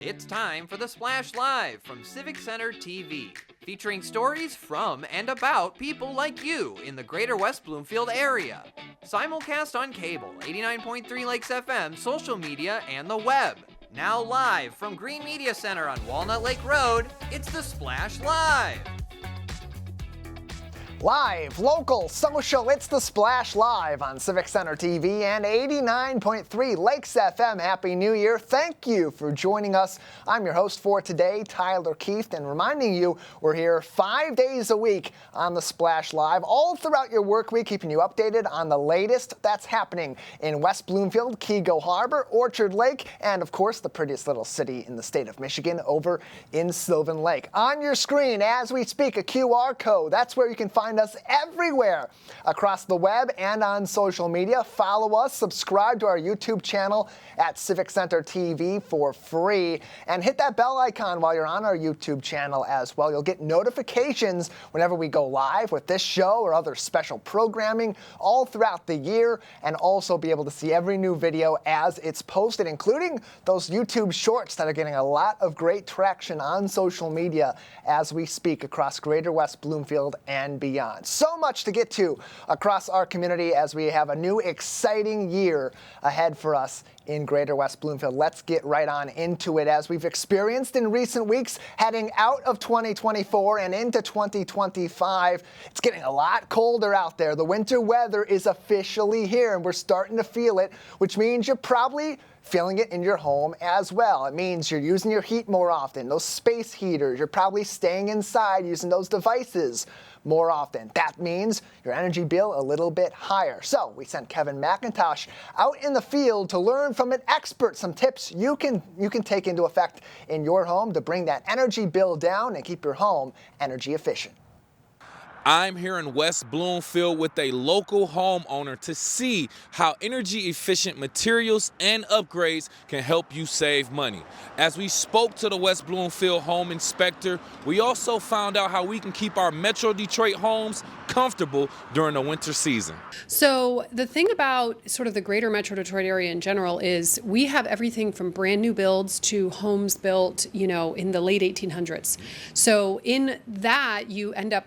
It's time for the Splash Live from Civic Center TV, featuring stories from and about people like you in the greater West Bloomfield area. Simulcast on cable, 89.3 Lakes FM, social media, and the web. Now live from Green Media Center on Walnut Lake Road, it's the Splash Live. Live, local, social, it's the Splash Live on Civic Center TV and 89.3 Lakes FM. Happy New Year. Thank you for joining us. I'm your host for today, Tyler Keefe, and reminding you we're here 5 days a week on the Splash Live, all throughout your work week, keeping you updated on the latest that's happening in West Bloomfield, Keego Harbor, Orchard Lake, and of course the prettiest little city in the state of Michigan over in Sylvan Lake. On your screen as we speak, a QR code. That's where you can find us everywhere across the web and on social media. Follow us, subscribe to our YouTube channel at Civic Center TV for free, and hit that bell icon while you're on our YouTube channel as well. You'll get notifications whenever we go live with this show or other special programming all throughout the year, and also be able to see every new video as it's posted, including those YouTube shorts that are getting a lot of great traction on social media as we speak across greater West Bloomfield and beyond. So much to get to across our community as we have a new exciting year ahead for us in greater West Bloomfield. Let's get right on into it. As we've experienced in recent weeks, heading out of 2024 and into 2025, it's getting a lot colder out there. The winter weather is officially here, and we're starting to feel it, which means you're probably feeling it in your home as well. It means you're using your heat more often, those space heaters. You're probably staying inside using those devices more often. That means your energy bill a little bit higher. So we sent Kevin McIntosh out in the field to learn from an expert some tips you can take into effect in your home to bring that energy bill down and keep your home energy efficient. I'm here in West Bloomfield with a local homeowner to see how energy-efficient materials and upgrades can help you save money. As we spoke to the West Bloomfield home inspector, we also found out how we can keep our Metro Detroit homes comfortable during the winter season. So the thing about sort of the greater Metro Detroit area in general is we have everything from brand new builds to homes built, in the late 1800s. So in that, you end up,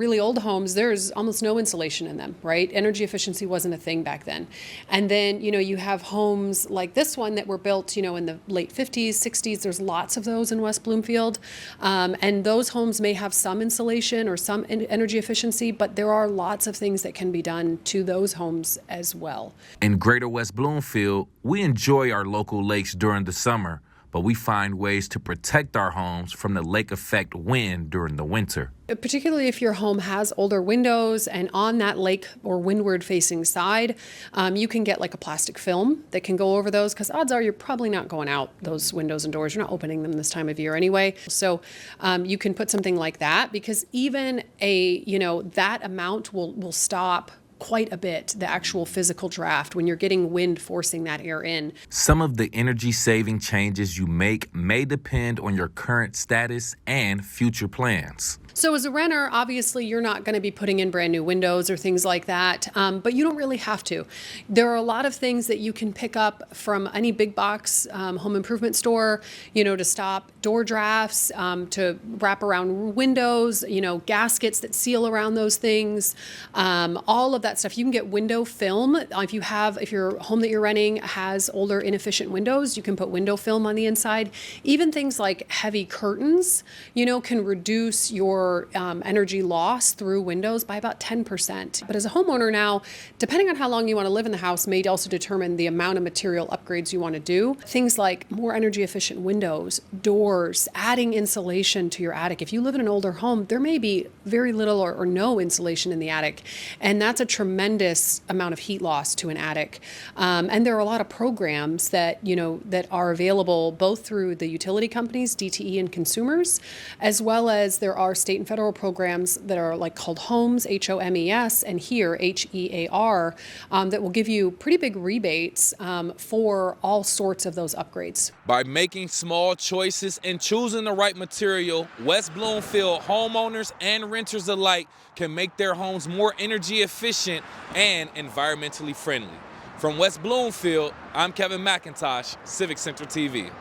really old homes, there's almost no insulation in them, right? Energy efficiency wasn't a thing back then. And then, you have homes like this one that were built, in the late 50s, 60s. There's lots of those in West Bloomfield. And those homes may have some insulation or some energy efficiency, but there are lots of things that can be done to those homes as well. In greater West Bloomfield, we enjoy our local lakes during the summer, but we find ways to protect our homes from the lake effect wind during the winter. Particularly if your home has older windows and on that lake or windward facing side, you can get like a plastic film that can go over those, because odds are you're probably not going out those windows and doors. You're not opening them this time of year anyway. So you can put something like that, because even that amount will stop quite a bit the actual physical draft when you're getting wind forcing that air in. Some of the energy saving changes you make may depend on your current status and future plans. So as a renter, obviously you're not going to be putting in brand new windows or things like that, but you don't really have to. There are a lot of things that you can pick up from any big box home improvement store, to stop door drafts, to wrap around windows, gaskets that seal around those things, all of that stuff. You can get window film. If your home that you're renting has older inefficient windows, you can put window film on the inside. Even things like heavy curtains, can reduce your energy loss through windows by about 10%. But as a homeowner now, depending on how long you want to live in the house, may also determine the amount of material upgrades you want to do. Things like more energy efficient windows, doors, adding insulation to your attic. If you live in an older home, there may be very little or no insulation in the attic. And that's a tremendous amount of heat loss to an attic. And there are a lot of programs that are available both through the utility companies, DTE and consumers, as well as there are state and federal programs that are called HOMES, HOMES, and HEAR, HEAR, that will give you pretty big rebates for all sorts of those upgrades. By making small choices and choosing the right material, West Bloomfield homeowners and renters alike can make their homes more energy efficient and environmentally friendly. From West Bloomfield, I'm Kevin McIntosh, Civic Center TV.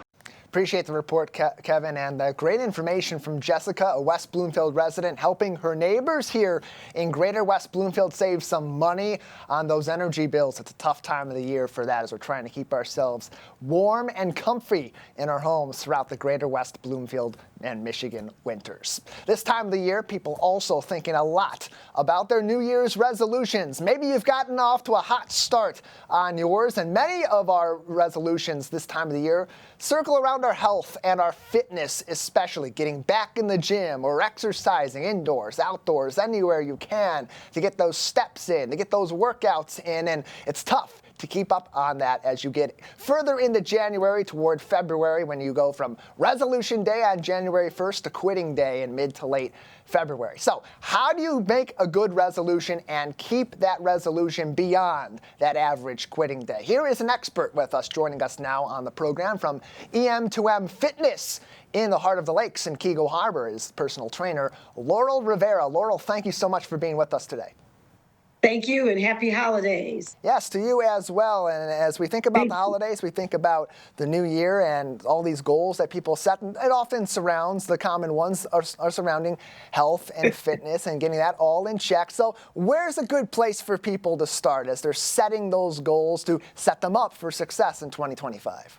Appreciate the report, Kevin, and great information from Jessica, a West Bloomfield resident, helping her neighbors here in Greater West Bloomfield save some money on those energy bills. It's a tough time of the year for that as we're trying to keep ourselves warm and comfy in our homes throughout the Greater West Bloomfield and Michigan winters. This time of the year, people also thinking a lot about their New Year's resolutions. Maybe you've gotten off to a hot start on yours, and many of our resolutions this time of the year circle around our health and our fitness, especially getting back in the gym or exercising indoors, outdoors, anywhere you can to get those steps in, to get those workouts in, and it's tough to keep up on that as you get further into January toward February, when you go from resolution day on January 1st to quitting day in mid to late February. So how do you make a good resolution and keep that resolution beyond that average quitting day? Here is an expert with us, joining us now on the program from EM2M Fitness in the heart of the lakes in Keego Harbor, is personal trainer Laurel Rivera. Laurel, thank you so much for being with us today. Thank you, and happy holidays. Yes, to you as well. And as we think about the holidays, we think about the new year and all these goals that people set. And it often surrounds, the common ones are surrounding health and fitness and getting that all in check. So where's a good place for people to start as they're setting those goals to set them up for success in 2025?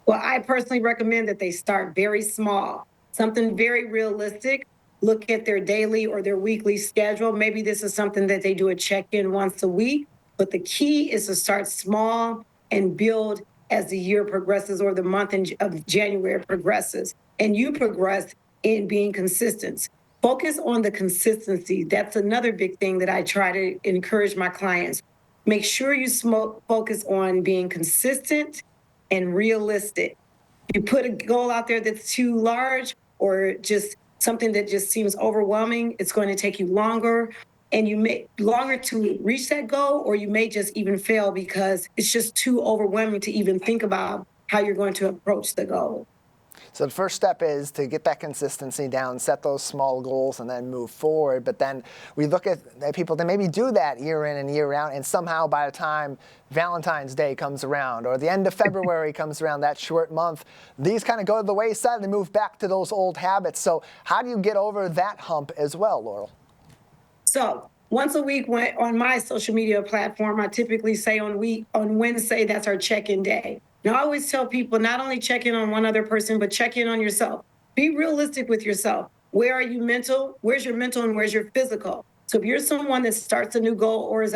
Well, I personally recommend that they start very small, something very realistic. Look at their daily or their weekly schedule. Maybe this is something that they do a check-in once a week, but the key is to start small and build as the year progresses or the month of January progresses. And you progress in being consistent. Focus on the consistency. That's another big thing that I try to encourage my clients. Make sure you focus on being consistent and realistic. You put a goal out there that's too large or just something that just seems overwhelming, it's going to take you longer, and you may longer to reach that goal, or you may just even fail because it's just too overwhelming to even think about how you're going to approach the goal. So the first step is to get that consistency down, set those small goals, and then move forward. But then we look at people that maybe do that year in and year out, and somehow by the time Valentine's Day comes around or the end of February comes around, that short month, these kind of go to the wayside. They move back to those old habits. So how do you get over that hump as well, Laurel? So once a week on my social media platform, I typically say on Wednesday, that's our check-in day. Now, I always tell people not only check in on one other person, but check in on yourself. Be realistic with yourself. Where are you mental? Where's your mental and where's your physical? So if you're someone that starts a new goal or is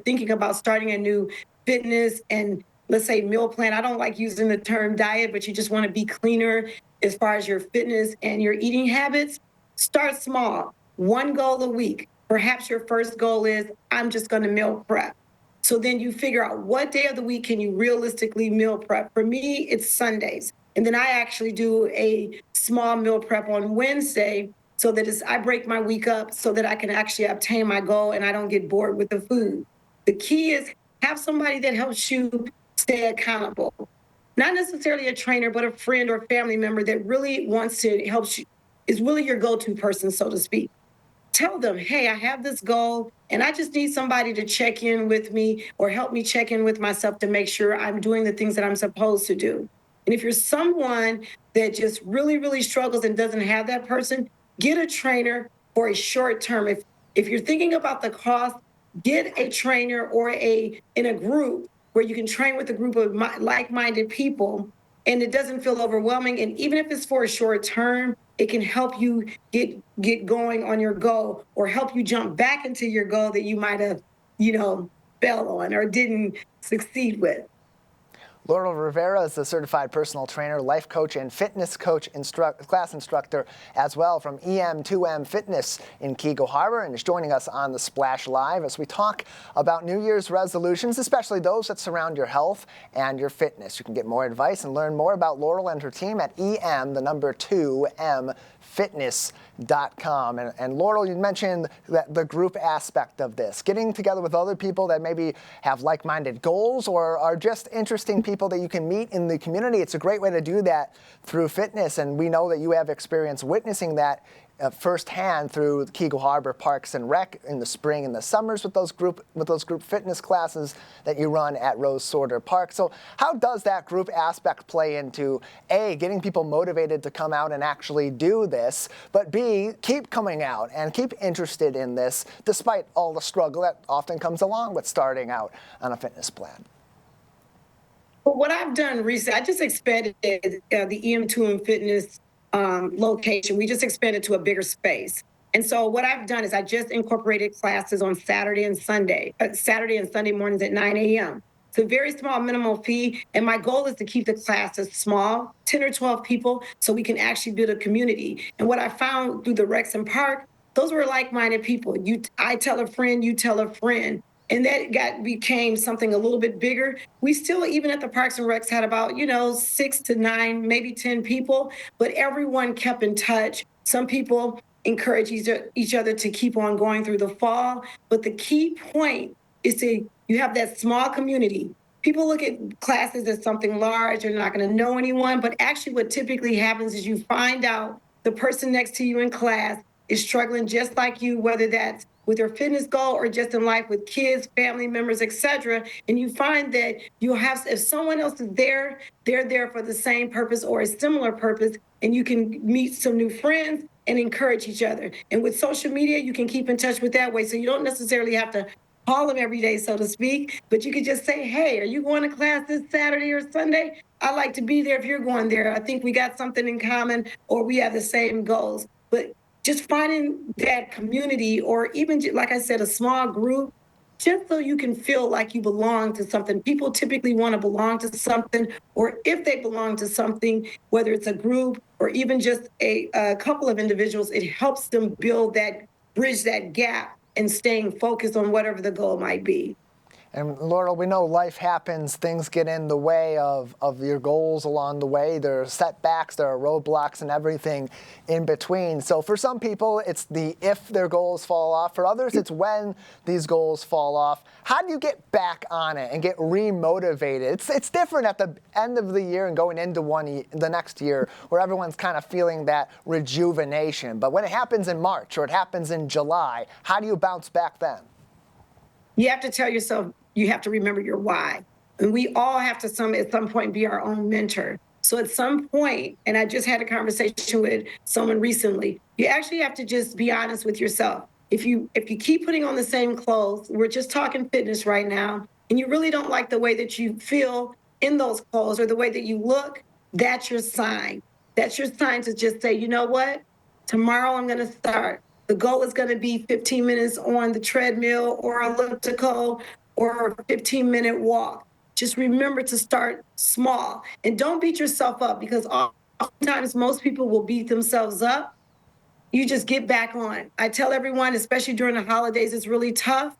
thinking about starting a new fitness and let's say meal plan, I don't like using the term diet, but you just want to be cleaner as far as your fitness and your eating habits, start small. One goal a week. Perhaps your first goal is, I'm just going to meal prep. So then you figure out what day of the week can you realistically meal prep. For me, it's Sundays. And then I actually do a small meal prep on Wednesday so that I break my week up so that I can actually obtain my goal and I don't get bored with the food. The key is have somebody that helps you stay accountable. Not necessarily a trainer, but a friend or family member that really wants to help you, is really your go-to person, so to speak. Tell them, hey, I have this goal and I just need somebody to check in with me or help me check in with myself to make sure I'm doing the things that I'm supposed to do. And if you're someone that just really, really struggles and doesn't have that person, get a trainer for a short term. If you're thinking about the cost, get a trainer or in a group where you can train with a group of like-minded people and it doesn't feel overwhelming. And even if it's for a short term, it can help you get going on your goal or help you jump back into your goal that you might have, fell on or didn't succeed with. Laurel Rivera is a certified personal trainer, life coach, and fitness coach class instructor as well from EM2M Fitness in Keego Harbor, and is joining us on the Splash Live as we talk about New Year's resolutions, especially those that surround your health and your fitness. You can get more advice and learn more about Laurel and her team at EM2MFitness.com. And Laurel, you mentioned that the group aspect of this, getting together with other people that maybe have like-minded goals or are just interesting people people that you can meet in the community. It's a great way to do that through fitness, and we know that you have experience witnessing that firsthand through Kegel Harbor Parks and Rec in the spring and the summers with those group fitness classes that you run at Rose Sorter Park. So how does that group aspect play into A, getting people motivated to come out and actually do this, but B, keep coming out and keep interested in this despite all the struggle that often comes along with starting out on a fitness plan? Well, what I've done recently, I just expanded the EM2M Fitness location. We just expanded to a bigger space. And so what I've done is I just incorporated classes on Saturday and Sunday mornings at 9 a.m. It's a very small minimal fee. And my goal is to keep the classes small, 10 or 12 people, so we can actually build a community. And what I found through the Rex and Park, those were like-minded people. I tell a friend, you tell a friend. And that became something a little bit bigger. We still, even at the Parks and Recs, had about, 6 to 9, maybe 10 people, but everyone kept in touch. Some people encourage each other to keep on going through the fall. But the key point is you have that small community. People look at classes as something large, they're not going to know anyone, but actually what typically happens is you find out the person next to you in class is struggling just like you, whether that's with their fitness goal or just in life with kids, family members, etc. And you find that if someone else is there, they're there for the same purpose or a similar purpose, and you can meet some new friends and encourage each other. And with social media, you can keep in touch with that way. So you don't necessarily have to call them every day, so to speak, but you could just say, hey, are you going to class this Saturday or Sunday? I'd like to be there if you're going there. I think we got something in common, or we have the same goals. But just finding that community, or even, like I said, a small group, just so you can feel like you belong to something. People typically want to belong to something, or if they belong to something, whether it's a group or even just a couple of individuals, it helps them bridge that gap and staying focused on whatever the goal might be. And Laurel, we know life happens, things get in the way of your goals along the way. There are setbacks, there are roadblocks and everything in between. So for some people, it's the if their goals fall off. For others, it's when these goals fall off. How do you get back on it and get re-motivated? It's different at the end of the year and going into the next year where everyone's kind of feeling that rejuvenation. But when it happens in March or it happens in July, how do you bounce back then? You have to tell yourself, you have to remember your why. And we all have to at some point be our own mentor. So at some point, and I just had a conversation with someone recently, you actually have to just be honest with yourself. If you keep putting on the same clothes, we're just talking fitness right now, and you really don't like the way that you feel in those clothes or the way that you look, that's your sign. That's your sign to just say, you know what? Tomorrow I'm going to start. The goal is going to be 15 minutes on the treadmill or elliptical or a 15-minute walk. Just remember to start small and don't beat yourself up, because oftentimes most people will beat themselves up. You just get back on. I tell everyone, especially during the holidays, it's really tough.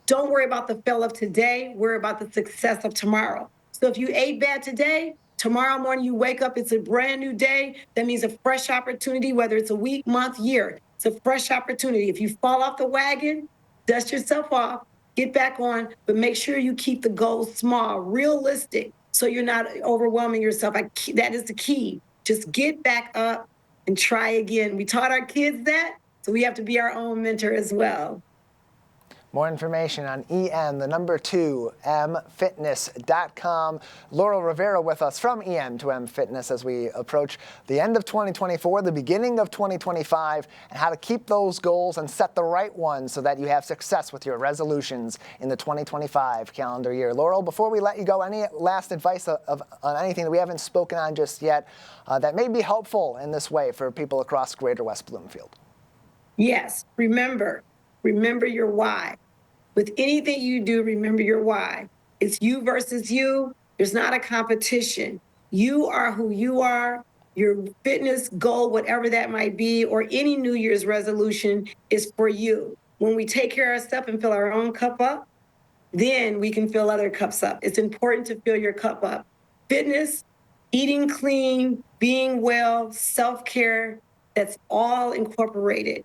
Don't worry about the fail of today. Worry about the success of tomorrow. So if you ate bad today, tomorrow morning you wake up, it's a brand new day. That means a fresh opportunity, whether it's a week, month, year. It's a fresh opportunity. If you fall off the wagon, dust yourself off, get back on, but make sure you keep the goals small, realistic, so you're not overwhelming yourself. That is the key. Just get back up and try again. We taught our kids that, so we have to be our own mentor as well. More information on EM2Mfitness.com. Laurel Rivera with us from EM2M Fitness as we approach the end of 2024, the beginning of 2025, and how to keep those goals and set the right ones so that you have success with your resolutions in the 2025 calendar year. Laurel, before we let you go, any last advice on anything that we haven't spoken on just yet that may be helpful in this way for people across Greater West Bloomfield? Yes, remember your why. With anything you do, remember your why. It's you versus you. There's not a competition. You are who you are. Your fitness goal, whatever that might be, or any New Year's resolution is for you. When we take care of ourselves and fill our own cup up, then we can fill other cups up. It's important to fill your cup up. Fitness, eating clean, being well, self-care, that's all incorporated.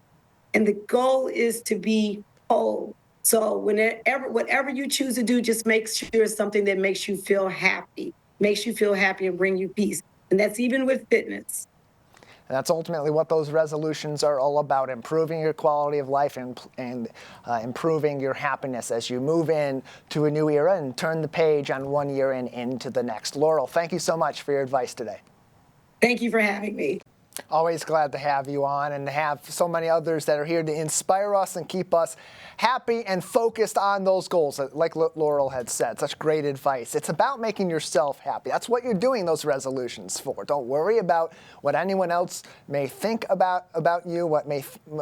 And the goal is to be whole. So whatever you choose to do, just make sure it's something that makes you feel happy, and bring you peace. And that's even with fitness. And that's ultimately what those resolutions are all about, improving your quality of life and improving your happiness as you move in to a new era and turn the page on 1 year and into the next. Laurel, thank you so much for your advice today. Thank you for having me. Always glad to have you on and to have so many others that are here to inspire us and keep us happy and focused on those goals, like Laurel had said. Such great advice. It's about making yourself happy. That's what you're doing those resolutions for. Don't worry about what anyone else may think about you, what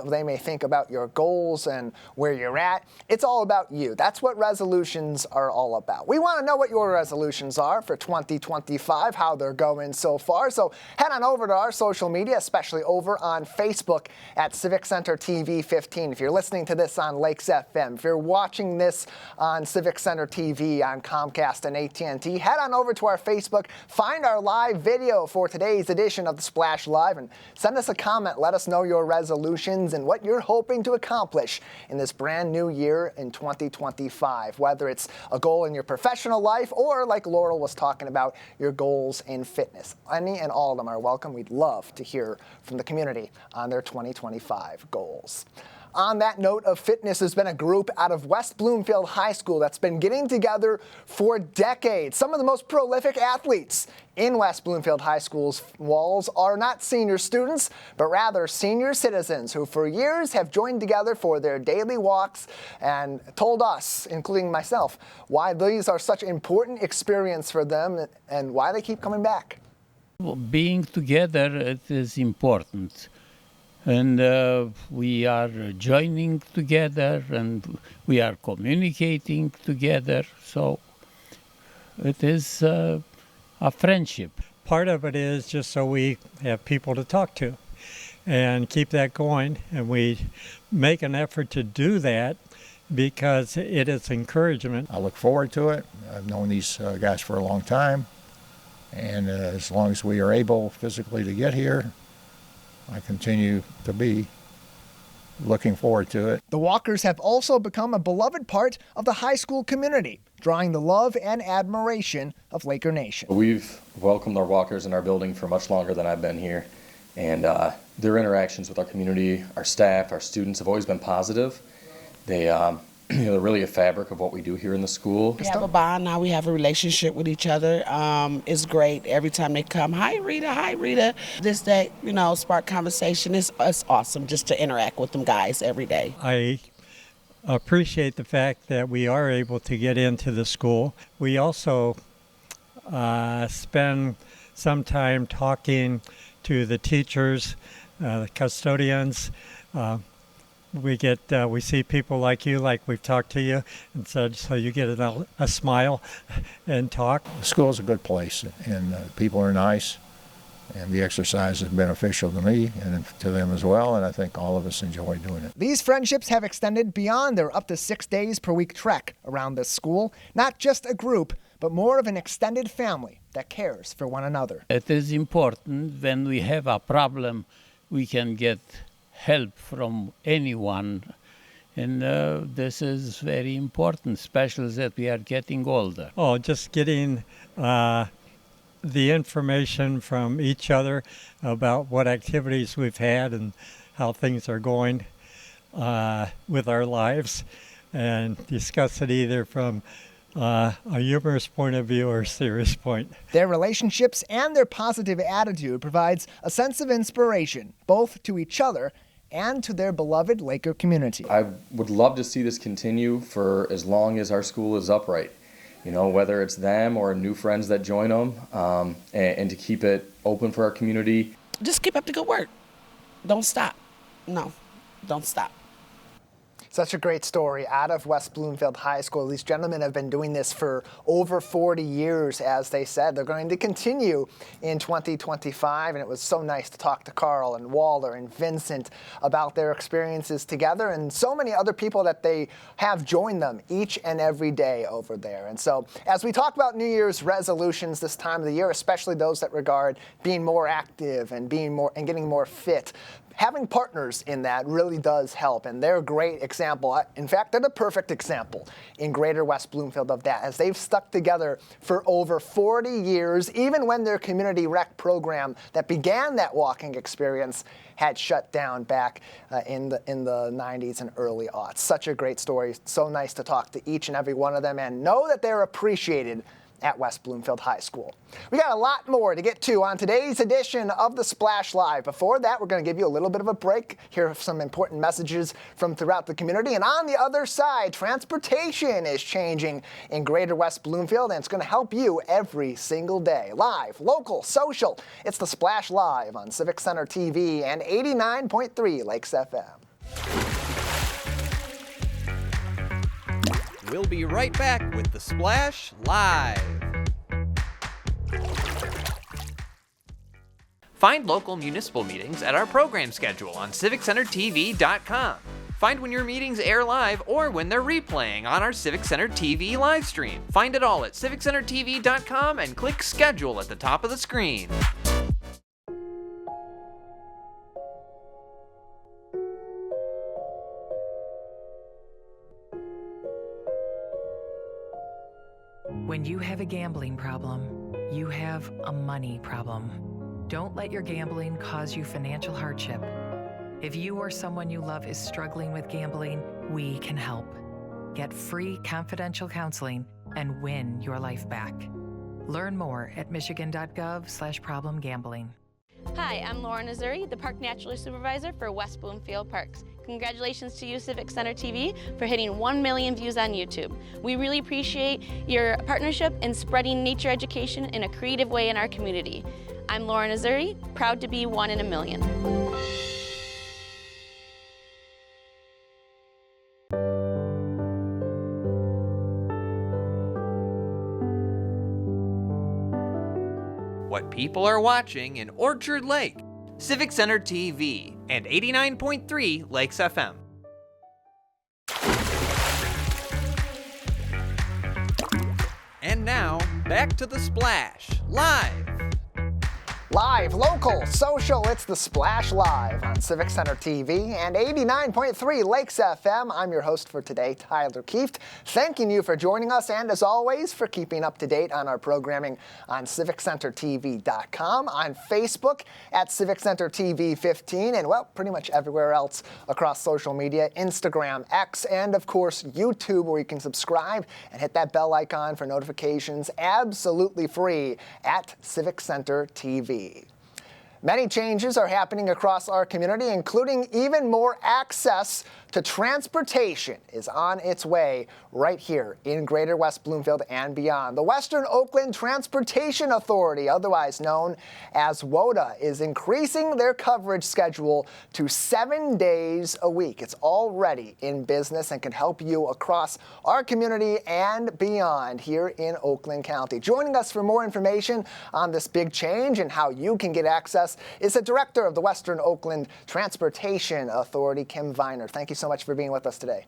they may think about your goals and where you're at. It's all about you. That's what resolutions are all about. We want to know what your resolutions are for 2025, how they're going so far. So head on over to our social media, especially over on Facebook at Civic Center TV 15. If you're listening to this on Lakes FM, if you're watching this on Civic Center TV on Comcast and AT&T, head on over to our Facebook, find our live video for today's edition of the Splash Live, and send us a comment. Let us know your resolutions and what you're hoping to accomplish in this brand new year in 2025, whether it's a goal in your professional life or, like Laurel was talking about, your goals in fitness. Any and all of them are welcome. We'd love to hear from the community on their 2025 goals. On that note of fitness, there's been a group out of West Bloomfield High School that's been getting together for decades. Some of the most prolific athletes in West Bloomfield High School's walls are not senior students, but rather senior citizens who for years have joined together for their daily walks and told us, including myself, why these are such an important experience for them and why they keep coming back. Being together, it is important. And we are joining together and we are communicating together. So it is a friendship. Part of it is just so we have people to talk to and keep that going. And we make an effort to do that because it is encouragement. I look forward to it. I've known these guys for a long time. And as long as we are able physically to get here, I continue to be looking forward to it. The Walkers have also become a beloved part of the high school community, drawing the love and admiration of Laker Nation. We've welcomed our Walkers in our building for much longer than I've been here, and their interactions with our community, our staff, our students have always been positive. They're really a fabric of what we do here in the school. We have a bond now. We have a relationship with each other. It's great. Every time they come, hi Rita. This day, spark conversation. It's awesome just to interact with them guys every day. I appreciate the fact that we are able to get into the school. We also spend some time talking to the teachers, the custodians. We see people like you, like we've talked to you, and so you get a smile and talk. The school is a good place, and people are nice, and the exercise is beneficial to me and to them as well, and I think all of us enjoy doing it. These friendships have extended beyond their up to 6 days per week trek around this school. Not just a group, but more of an extended family that cares for one another. It is important when we have a problem, we can get help from anyone, and this is very important, especially that we are getting older. Just getting the information from each other about what activities we've had and how things are going with our lives, and discuss it either from a humorous point of view or a serious point. Their relationships and their positive attitude provides a sense of inspiration, both to each other and to their beloved Laker community. I would love to see this continue for as long as our school is upright. Whether it's them or new friends that join them, and to keep it open for our community. Just keep up the good work. Don't stop. No, don't stop. Such a great story out of West Bloomfield High School. These gentlemen have been doing this for over 40 years, as they said. They're going to continue in 2025, and it was so nice to talk to Carl and Waller and Vincent about their experiences together and so many other people that they have joined them each and every day over there. And so as we talk about New Year's resolutions this time of the year, especially those that regard being more active and getting more fit, having partners in that really does help, and they're a great example. In fact, they're the perfect example in Greater West Bloomfield of that, as they've stuck together for over 40 years, even when their community rec program that began that walking experience had shut down back in the 90s and early aughts. Such a great story. So nice to talk to each and every one of them and know that they're appreciated at West Bloomfield High School. We got a lot more to get to on today's edition of the Splash Live. Before that, we're going to give you a little bit of a break, hear some important messages from throughout the community. And on the other side, transportation is changing in Greater West Bloomfield, and it's going to help you every single day. Live, local, social. It's the Splash Live on Civic Center TV and 89.3 Lakes FM. We'll be right back with the Splash Live. Find local municipal meetings at our program schedule on civiccentertv.com. Find when your meetings air live or when they're replaying on our Civic Center TV live stream. Find it all at civiccentertv.com and click schedule at the top of the screen. When you have a gambling problem, you have a money problem. Don't let your gambling cause you financial hardship. If you or someone you love is struggling with gambling, we can help. Get free confidential counseling and win your life back. Learn more at michigan.gov/problemgambling. Hi, I'm Lauren Azuri, the Park Naturalist Supervisor for West Bloomfield Parks. Congratulations to you, Civic Center TV, for hitting 1 million views on YouTube. We really appreciate your partnership in spreading nature education in a creative way in our community. I'm Lauren Azuri, proud to be 1 in a million. What people are watching in Orchard Lake, Civic Center TV, and 89.3 Lakes FM. And now, back to the Splash, live. Live, local, social, it's the Splash Live on Civic Center TV and 89.3 Lakes FM. I'm your host for today, Tyler Kieft, thanking you for joining us and, as always, for keeping up to date on our programming on civiccentertv.com, on Facebook at Civic Center TV 15, and, well, pretty much everywhere else across social media, Instagram, X, and, of course, YouTube, where you can subscribe and hit that bell icon for notifications absolutely free at Civic Center TV. Many changes are happening across our community, including even more access to transportation is on its way right here in Greater West Bloomfield and beyond. The Western Oakland Transportation Authority, otherwise known as WOTA, is increasing their coverage schedule to 7 days a week. It's already in business and can help you across our community and beyond here in Oakland County. Joining us for more information on this big change and how you can get access is the Director of the Western Oakland Transportation Authority, Kim Viner. Thank you so much for being with us today.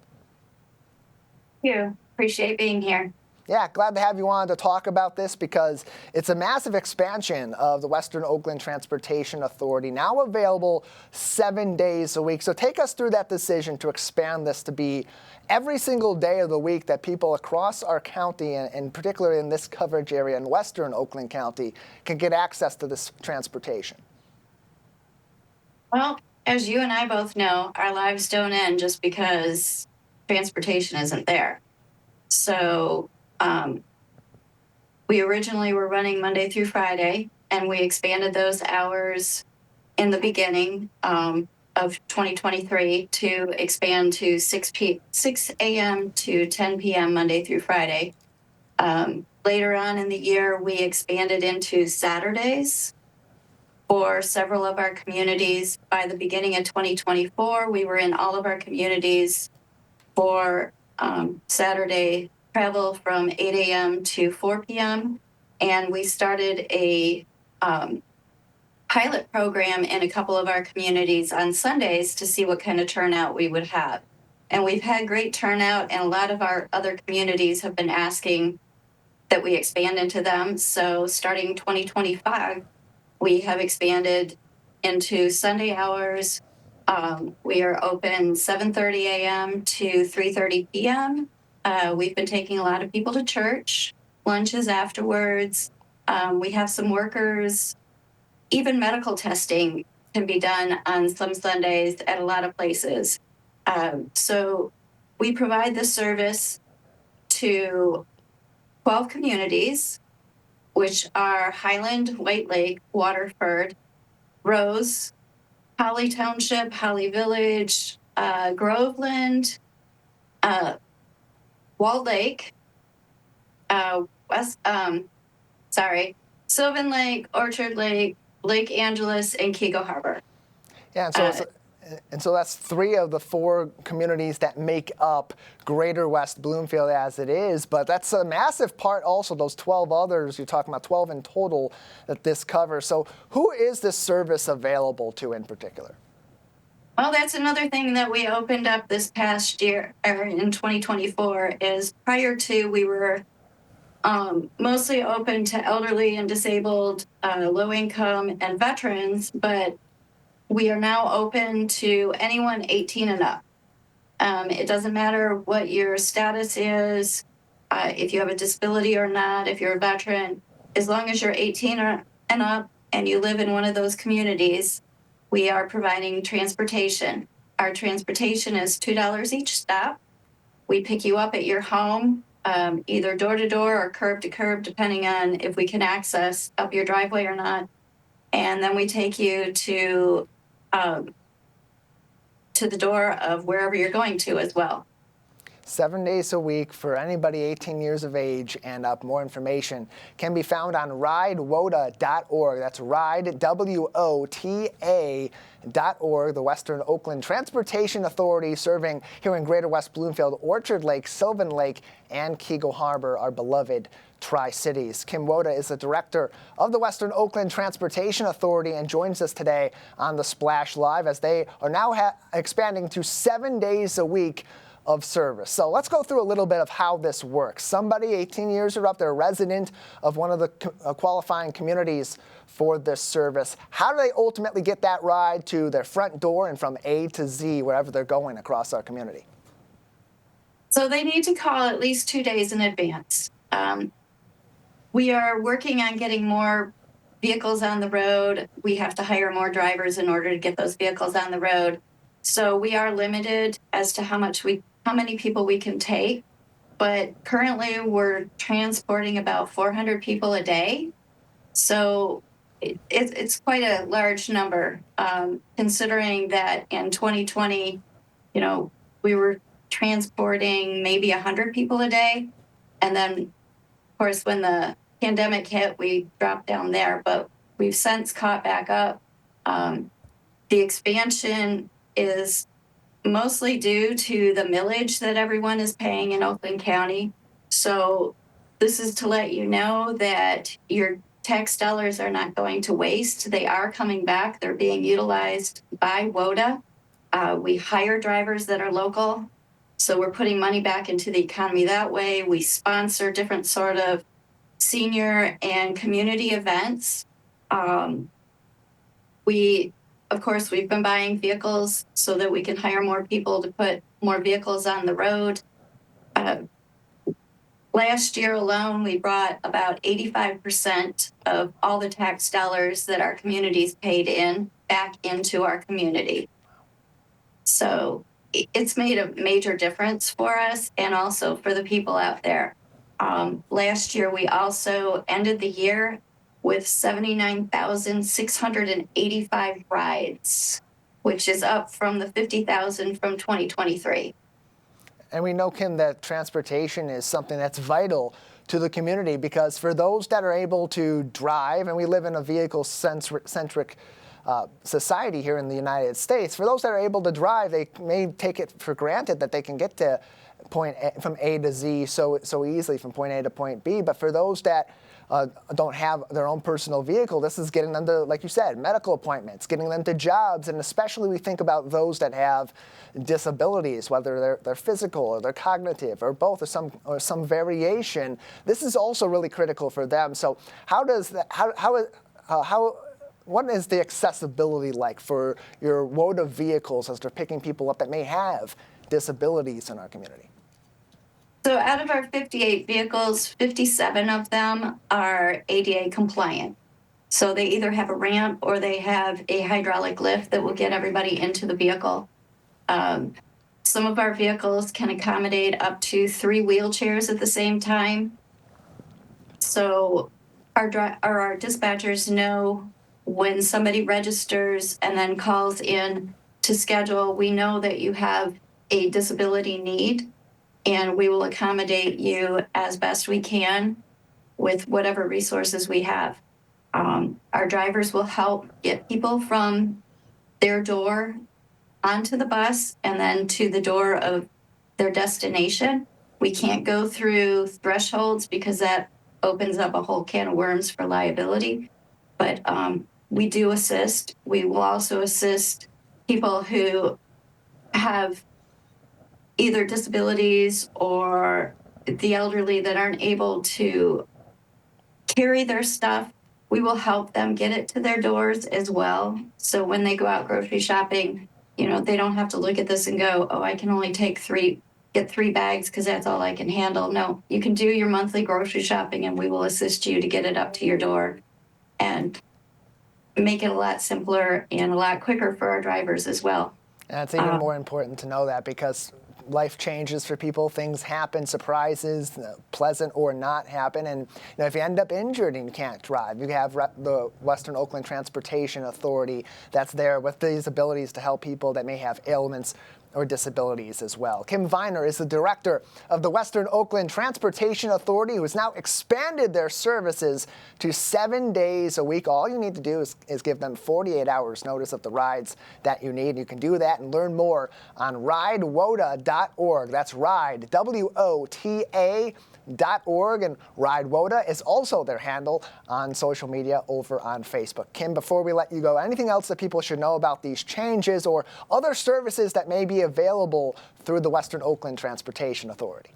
Thank you. Appreciate being here. Yeah, glad to have you on to talk about this because it's a massive expansion of the Western Oakland Transportation Authority, now available 7 days a week. So take us through that decision to expand this to be every single day of the week that people across our county, and particularly in this coverage area in Western Oakland County, can get access to this transportation. Well, as you and I both know, our lives don't end just because transportation isn't there. So we originally were running Monday through Friday, and we expanded those hours in the beginning of 2023 to expand to 6 a.m. to 10 p.m. Monday through Friday. Later on in the year, we expanded into Saturdays for several of our communities. By the beginning of 2024, we were in all of our communities for Saturday travel from 8 a.m. to 4 p.m. And we started a pilot program in a couple of our communities on Sundays to see what kind of turnout we would have. And we've had great turnout, and a lot of our other communities have been asking that we expand into them. So starting 2025, we have expanded into Sunday hours We are open 7:30 a.m. to 3:30 p.m. We've been taking a lot of people to church, lunches afterwards. We have some workers. Even medical testing can be done on some Sundays at a lot of places. So we provide this service to 12 communities, which are Highland, White Lake, Waterford, Rose, Holly Township, Holly Village, Groveland, Walled Lake, Sylvan Lake, Orchard Lake, Lake Angeles, and Kego Harbor. Yeah, and so that's 3 of the 4 communities that make up Greater West Bloomfield as it is, but that's a massive part also, those 12 others, you're talking about 12 in total that this covers. So who is this service available to in particular? Well, that's another thing that we opened up this past year, or in 2024, is prior to we were mostly open to elderly and disabled, low income, and veterans, but we are now open to anyone 18 and up. It doesn't matter what your status is, if you have a disability or not, if you're a veteran, as long as you're 18 and up and you live in one of those communities, we are providing transportation. Our transportation is $2 each stop. We pick you up at your home, either door to door or curb to curb, depending on if we can access up your driveway or not. And then we take you to the door of wherever you're going to as well. 7 days a week for anybody 18 years of age and up. More information can be found on ridewota.org. That's ride, WOTA.org, the Western Oakland Transportation Authority, serving here in Greater West Bloomfield, Orchard Lake, Sylvan Lake, and Kego Harbor, our beloved Tri-Cities. Kim Woda is the director of the Western Oakland Transportation Authority and joins us today on the Splash Live as they are now expanding to 7 days a week of service. So let's go through a little bit of how this works. Somebody 18 years or up, they're a resident of one of the qualifying communities for this service. How do they ultimately get that ride to their front door and from A to Z, wherever they're going across our community? So they need to call at least 2 days in advance. We are working on getting more vehicles on the road. We have to hire more drivers in order to get those vehicles on the road. So we are limited as to how many people we can take. But currently we're transporting about 400 people a day. So it's quite a large number, considering that in 2020, we were transporting maybe 100 people a day. And then, of course, when the pandemic hit, we dropped down there, but we've since caught back up. The expansion is mostly due to the millage that everyone is paying in Oakland County. So this is to let you know that your tax dollars are not going to waste. They are coming back. They're being utilized by WOTA. We hire drivers that are local. So we're putting money back into the economy that way. We sponsor different sort of senior and community events. Of course, we've been buying vehicles so that we can hire more people to put more vehicles on the road. Last year alone, we brought about 85% of all the tax dollars that our communities paid in back into our community. So it's made a major difference for us and also for the people out there. Last year, we also ended the year with 79,685 rides, which is up from the 50,000 from 2023. And we know, Kim, that transportation is something that's vital to the community because for those that are able to drive, and we live in a vehicle-centric society here in the United States, for those that are able to drive, they may take it for granted that they can get to from A to Z so easily from point A to point B. But for those that don't have their own personal vehicle, this is getting them to, like you said, medical appointments, getting them to jobs, and especially we think about those that have disabilities, whether they're physical or they're cognitive or both or some variation. This is also really critical for them. So how does that, how what is the accessibility like for your WODA vehicles as they're picking people up that may have disabilities in our community? So out of our 58 vehicles, 57 of them are ADA compliant. So they either have a ramp or they have a hydraulic lift that will get everybody into the vehicle. Some of our vehicles can accommodate up to 3 wheelchairs at the same time. So our dispatchers know when somebody registers and then calls in to schedule, we know that you have a disability need, and we will accommodate you as best we can with whatever resources we have. Our drivers will help get people from their door onto the bus and then to the door of their destination. We can't go through thresholds because that opens up a whole can of worms for liability. But we do assist. We will also assist people who have either disabilities or the elderly that aren't able to carry their stuff. We will help them get it to their doors as well. So when they go out grocery shopping, they don't have to look at this and go, oh, I can only get 3 bags because that's all I can handle. No, you can do your monthly grocery shopping and we will assist you to get it up to your door and make it a lot simpler and a lot quicker for our drivers as well. And it's even more important to know that because life changes for people, things happen, surprises, pleasant or not, happen. And if you end up injured and you can't drive, you have the Western Oakland Transportation Authority that's there with these abilities to help people that may have ailments or disabilities as well. Kim Viner is the director of the Western Oakland Transportation Authority, who has now expanded their services to 7 days a week. All you need to do is give them 48 hours notice of the rides that you need. You can do that and learn more on ridewoda.org. That's ride, WOTA.org, and Ride WODA is also their handle on social media over on Facebook. Kim, before we let you go, anything else that people should know about these changes or other services that may be available through the Western Oakland Transportation Authority?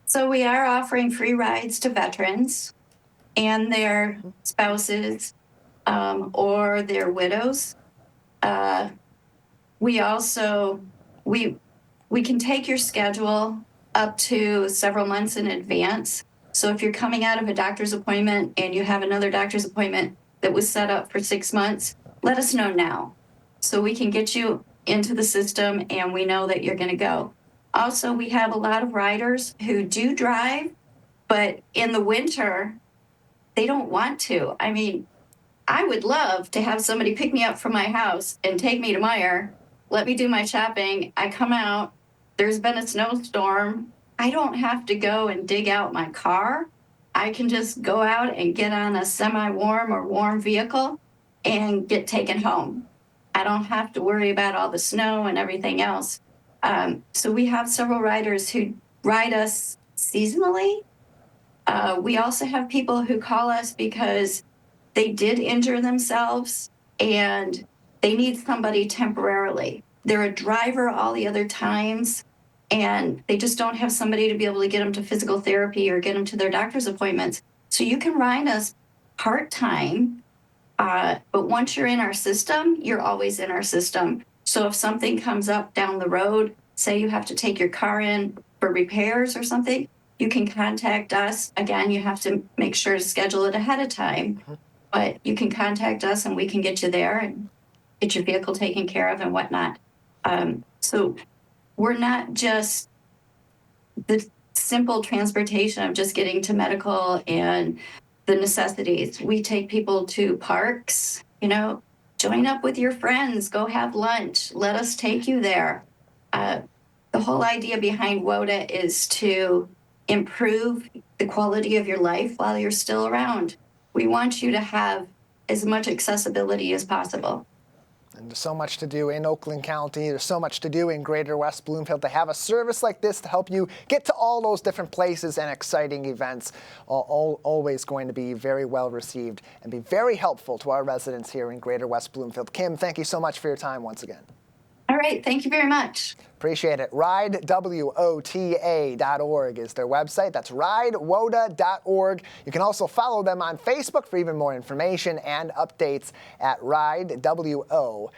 So we are offering free rides to veterans and their spouses or their widows. We also, we can take your schedule up to several months in advance. So if you're coming out of a doctor's appointment and you have another doctor's appointment that was set up for 6 months, let us know now so we can get you into the system and we know that you're going to go. Also, we have a lot of riders who do drive, but in the winter, they don't want to. I mean, I would love to have somebody pick me up from my house and take me to Meijer, let me do my shopping. I come out, there's been a snowstorm. I don't have to go and dig out my car. I can just go out and get on a semi-warm or warm vehicle and get taken home. I don't have to worry about all the snow and everything else. So we have several riders who ride us seasonally. We also have people who call us because they did injure themselves and they need somebody temporarily. They're a driver all the other times, and they just don't have somebody to be able to get them to physical therapy or get them to their doctor's appointments. So you can ride us part-time, but once you're in our system, you're always in our system. So if something comes up down the road, say you have to take your car in for repairs or something, you can contact us. Again, you have to make sure to schedule it ahead of time, but you can contact us and we can get you there and get your vehicle taken care of and whatnot. So we're not just the simple transportation of just getting to medical and the necessities. We take people to parks, join up with your friends, go have lunch, let us take you there. The whole idea behind WODA is to improve the quality of your life while you're still around. We want you to have as much accessibility as possible. And there's so much to do in Oakland County. There's so much to do in Greater West Bloomfield. To have a service like this to help you get to all those different places and exciting events, always going to be very well received and be very helpful to our residents here in Greater West Bloomfield. Kim, thank you so much for your time once again. All right. Thank you very much. Appreciate it. RideWOTA.org is their website. That's RideWOTA.org. You can also follow them on Facebook for even more information and updates at RideWOTA.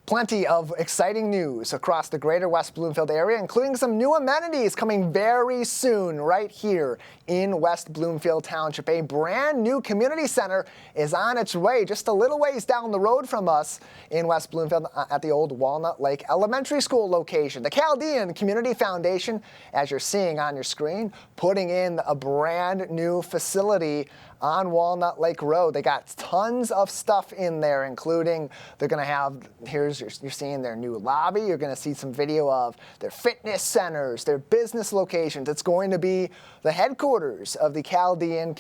Plenty of exciting news across the greater West Bloomfield area, including some new amenities coming very soon right here in West Bloomfield Township. A brand new community center is on its way just a little ways down the road from us in West Bloomfield at the old Walnut Lake Elementary School location. The Chaldean Community Foundation, as you're seeing on your screen, putting in a brand new facility on Walnut Lake Road. They got tons of stuff in there, including they're going to have, you're seeing their new lobby. You're going to see some video of their fitness centers, their business locations. It's going to be the headquarters of the Chaldean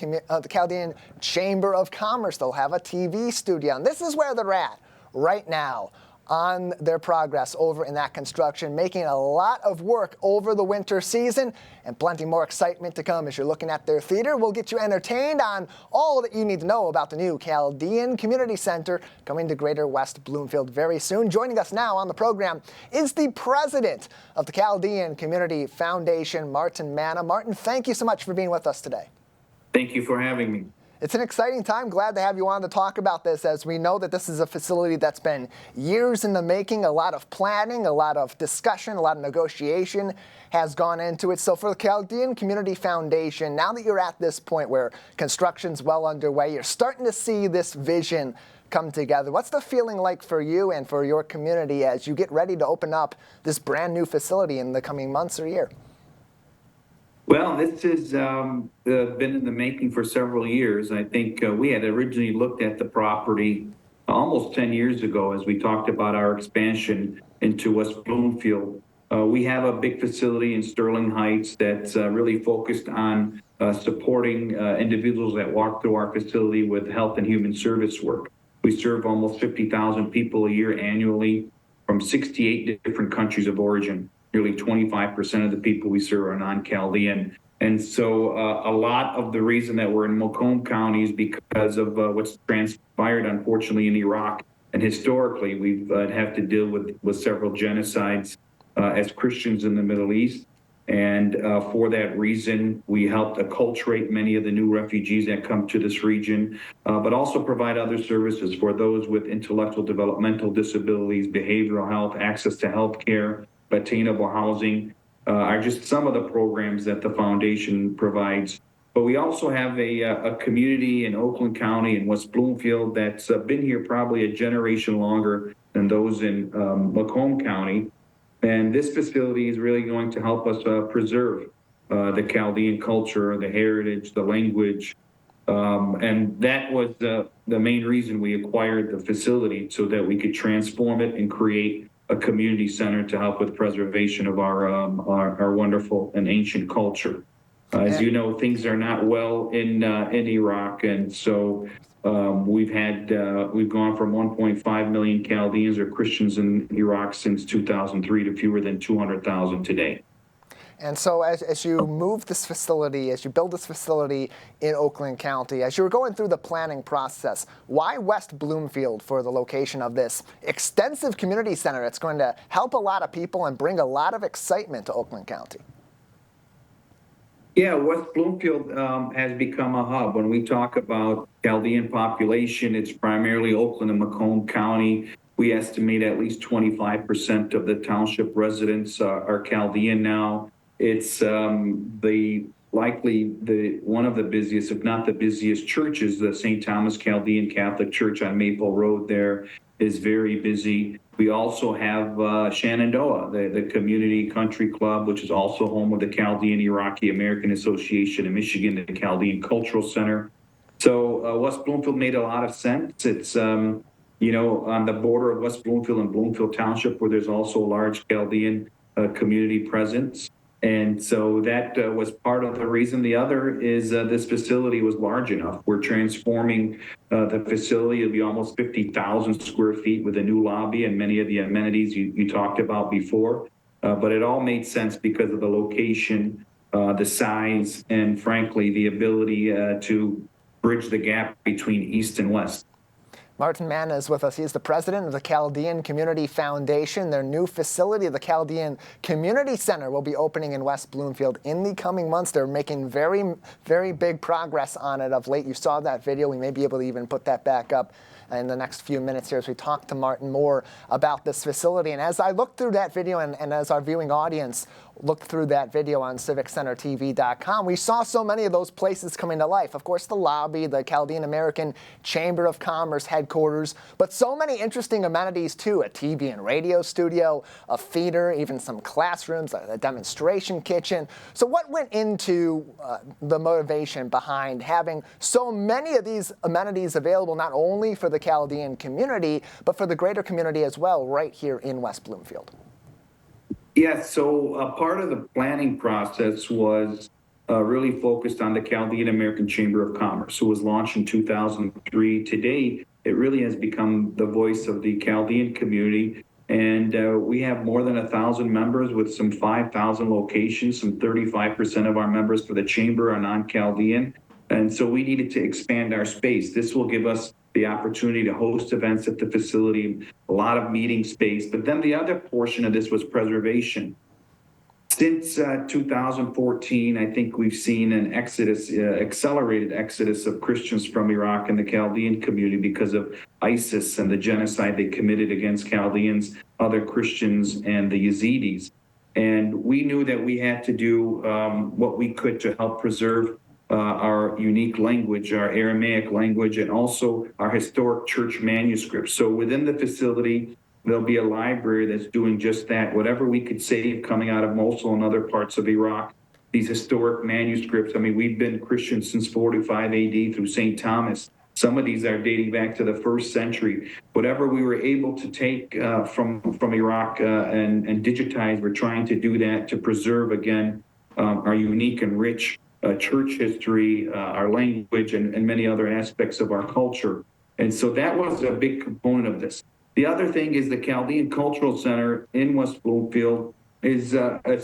Chamber of Commerce. They'll have a TV studio. And this is where they're at right now on their progress over in that construction, making a lot of work over the winter season, and plenty more excitement to come as you're looking at their theater. We'll get you entertained on all that you need to know about the new Chaldean Community Center coming to Greater West Bloomfield very soon. Joining us now on the program is the president of the Chaldean Community Foundation, Martin Manna. Martin, thank you so much for being with us today. Thank you for having me. It's an exciting time. Glad to have you on to talk about this, as we know that this is a facility that's been years in the making. A lot of planning, a lot of discussion, a lot of negotiation has gone into it. So for the Chaldean Community Foundation, now that you're at this point where construction's well underway, you're starting to see this vision come together. What's the feeling like for you and for your community as you get ready to open up this brand new facility in the coming months or year? Well, this has been in the making for several years. I think we had originally looked at the property almost 10 years ago as we talked about our expansion into West Bloomfield. We have a big facility in Sterling Heights that's really focused on supporting individuals that walk through our facility with health and human service work. We serve almost 50,000 people a year annually from 68 different countries of origin. Nearly 25% of the people we serve are non-Chaldean. And so a lot of the reason that we're in Macomb County is because of what's transpired, unfortunately, in Iraq. And historically, we've had to deal with several genocides as Christians in the Middle East. And for that reason, we helped acculturate many of the new refugees that come to this region, but also provide other services for those with intellectual developmental disabilities, behavioral health, access to health care, attainable housing, are just some of the programs that the foundation provides. But we also have a community in Oakland County and West Bloomfield that's been here probably a generation longer than those in Macomb County. And this facility is really going to help us preserve the Chaldean culture, the heritage, the language. And that was the main reason we acquired the facility, so that we could transform it and create a community center to help with preservation of our wonderful and ancient culture. As you know, things are not well in Iraq, and so we've gone from 1.5 million Chaldeans or Christians in Iraq since 2003 to fewer than 200,000 today. And so as you move this facility, as you build this facility in Oakland County, as you were going through the planning process, why West Bloomfield for the location of this extensive community center that's going to help a lot of people and bring a lot of excitement to Oakland County? Yeah, West Bloomfield has become a hub. When we talk about Chaldean population, it's primarily Oakland and Macomb County. We estimate at least 25% of the township residents are Chaldean now. It's likely one of the busiest, if not the busiest, churches. The St. Thomas Chaldean Catholic Church on Maple Road there is very busy. We also have Shenandoah, the community country club, which is also home of the Chaldean Iraqi American Association in Michigan, the Chaldean Cultural Center. So West Bloomfield made a lot of sense. It's on the border of West Bloomfield and Bloomfield Township, where there's also a large Chaldean community presence. And so that was part of the reason. The other is this facility was large enough. We're transforming the facility. It'll be almost 50,000 square feet with a new lobby and many of the amenities you talked about before. But it all made sense because of the location, the size, and frankly, the ability to bridge the gap between East and West. Martin Manna is with us. He's the president of the Chaldean Community Foundation. Their new facility, the Chaldean Community Center, will be opening in West Bloomfield in the coming months. They're making very, very big progress on it of late. You saw that video. We may be able to even put that back up in the next few minutes here as we talk to Martin more about this facility. And as I looked through that video and as our viewing audience looked through that video on civiccentertv.com, we saw so many of those places coming to life. Of course, the lobby, the Chaldean American Chamber of Commerce headquarters, but so many interesting amenities too, a TV and radio studio, a theater, even some classrooms, a demonstration kitchen. So what went into the motivation behind having so many of these amenities available, not only for the Chaldean community, but for the greater community as well, right here in West Bloomfield? Yes, so part of the planning process was really focused on the Chaldean American Chamber of Commerce, who was launched in 2003. Today, it really has become the voice of the Chaldean community, and we have more than 1,000 members with some 5,000 locations. Some 35% of our members for the Chamber are non-Chaldean, and so we needed to expand our space. This will give us the opportunity to host events at the facility, a lot of meeting space. But then the other portion of this was preservation. Since 2014, I think we've seen an exodus, accelerated exodus of Christians from Iraq and the Chaldean community because of ISIS and the genocide they committed against Chaldeans, other Christians, and the Yazidis. And we knew that we had to do what we could to help preserve our unique language, our Aramaic language, and also our historic church manuscripts. So within the facility, there'll be a library that's doing just that. Whatever we could save coming out of Mosul and other parts of Iraq, these historic manuscripts. I mean, we've been Christian since 45 AD through St. Thomas. Some of these are dating back to the 1st century. Whatever we were able to take from Iraq and digitize, we're trying to do that to preserve, again, our unique and rich church history, our language, and many other aspects of our culture. And so that was a big component of this. The other thing is the Chaldean Cultural Center in West Bloomfield is